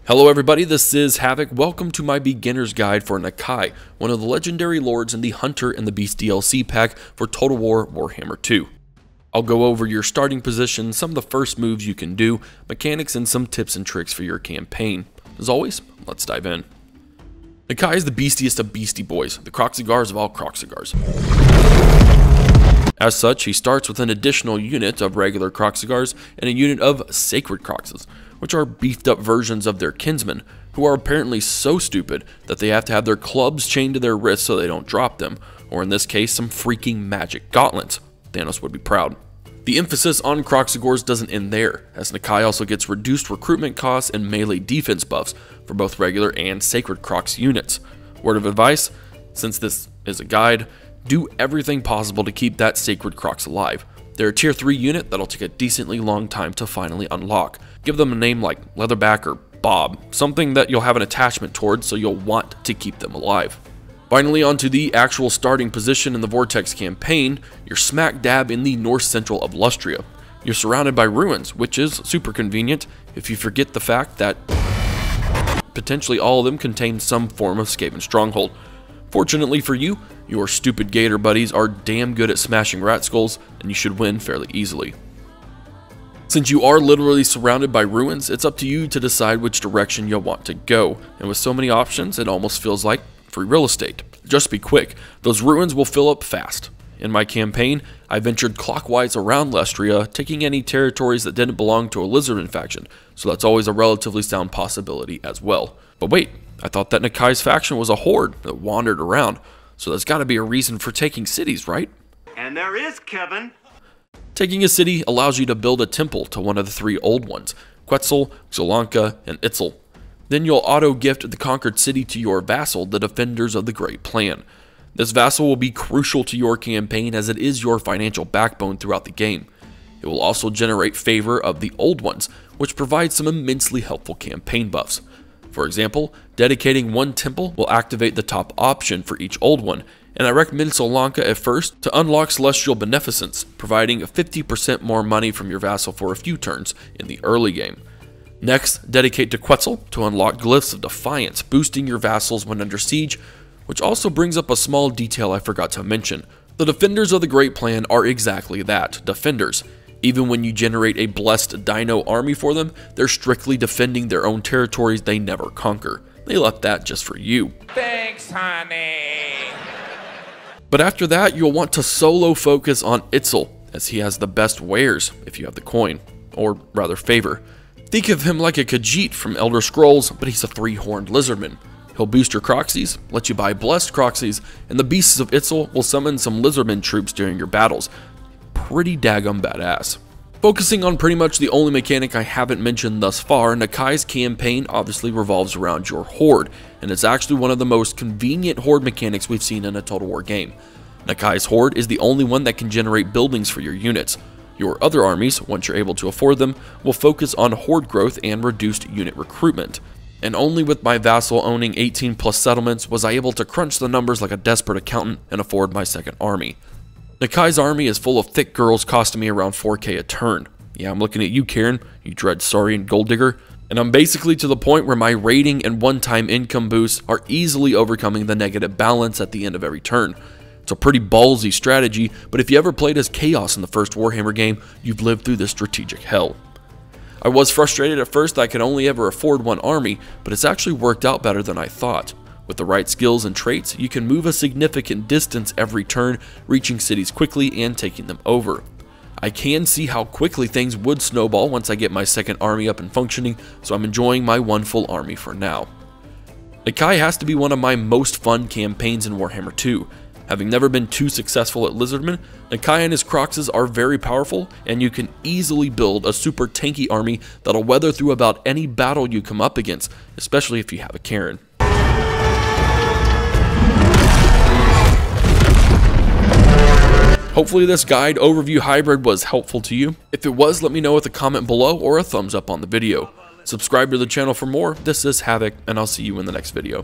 Hello everybody, this is Havoc. Welcome to my beginner's guide for Nakai, one of the legendary lords in the Hunter and the Beast DLC pack for Total War Warhammer 2. I'll go over your starting position, some of the first moves you can do, mechanics, and some tips and tricks for your campaign. As always, let's dive in. Nakai is the beastiest of beastie boys, the Croxigars of all Croxigars. As such, he starts with an additional unit of regular Croxigars and a unit of Sacred Croxes, which are beefed up versions of their kinsmen, who are apparently so stupid that they have to have their clubs chained to their wrists so they don't drop them, or in this case, some freaking magic gauntlets. Thanos would be proud. The emphasis on Croxigars doesn't end there, as Nakai also gets reduced recruitment costs and melee defense buffs for both regular and Sacred Crox units. Word of advice, since this is a guide, do everything possible to keep that Sacred Crox alive. They're a tier 3 unit that'll take a decently long time to finally unlock. Give them a name like Leatherback or Bob, something that you'll have an attachment towards so you'll want to keep them alive. Finally, onto the actual starting position in the Vortex campaign, you're smack dab in the north central of Lustria. You're surrounded by ruins, which is super convenient if you forget the fact that potentially all of them contain some form of Skaven stronghold. Fortunately for you, your stupid gator buddies are damn good at smashing rat skulls, and you should win fairly easily. Since you are literally surrounded by ruins, it's up to you to decide which direction you'll want to go, and with so many options, it almost feels like free real estate. Just be quick, those ruins will fill up fast. In my campaign, I ventured clockwise around Lustria, taking any territories that didn't belong to a Lizardman faction, so that's always a relatively sound possibility as well. But wait, I thought that Nakai's faction was a horde that wandered around, so there's got to be a reason for taking cities, right? And there is, Kevin. Taking a city allows you to build a temple to one of the 3 old ones, Quetzal, Xylanka, and Itzel. Then you'll auto-gift the conquered city to your vassal, the Defenders of the Great Plan. This vassal will be crucial to your campaign as it is your financial backbone throughout the game. It will also generate favor of the old ones, which provides some immensely helpful campaign buffs. For example, dedicating one temple will activate the top option for each old one, and I recommend Xylanka at first to unlock Celestial Beneficence, providing 50% more money from your vassal for a few turns in the early game. Next, dedicate to Quetzal to unlock Glyphs of Defiance, boosting your vassals when under siege, which also brings up a small detail I forgot to mention. The Defenders of the Great Plan are exactly that, defenders. Even when you generate a blessed dino army for them, they're strictly defending their own territories they never conquer. They left that just for you. Thanks, honey. But after that, you'll want to solo focus on Itzel, as he has the best wares if you have the coin, or rather favor. Think of him like a Khajiit from Elder Scrolls, but he's a 3-horned lizardman. He'll boost your Croxies, let you buy blessed Croxies, and the beasts of Itzel will summon some lizardman troops during your battles. Pretty daggum badass. Focusing on pretty much the only mechanic I haven't mentioned thus far, Nakai's campaign obviously revolves around your horde, and it's actually one of the most convenient horde mechanics we've seen in a Total War game. Nakai's horde is the only one that can generate buildings for your units. Your other armies, once you're able to afford them, will focus on horde growth and reduced unit recruitment. And only with my vassal owning 18 plus settlements was I able to crunch the numbers like a desperate accountant and afford my second army. Nakai's army is full of thick girls costing me around 4k a turn. Yeah, I'm looking at you, Karen, you dread Saurian gold digger. And I'm basically to the point where my rating and one-time income boosts are easily overcoming the negative balance at the end of every turn. It's a pretty ballsy strategy, but if you ever played as Chaos in the first Warhammer game, you've lived through this strategic hell. I was frustrated at first that I could only ever afford one army, but it's actually worked out better than I thought. With the right skills and traits, you can move a significant distance every turn, reaching cities quickly and taking them over. I can see how quickly things would snowball once I get my second army up and functioning, so I'm enjoying my one full army for now. Nakai has to be one of my most fun campaigns in Warhammer 2. Having never been too successful at Lizardman, Nakai and his Croxes are very powerful, and you can easily build a super tanky army that'll weather through about any battle you come up against, especially if you have a Karen. Hopefully this guide overview hybrid was helpful to you. If it was, let me know with a comment below or a thumbs up on the video. Subscribe to the channel for more. This is Havoc, and I'll see you in the next video.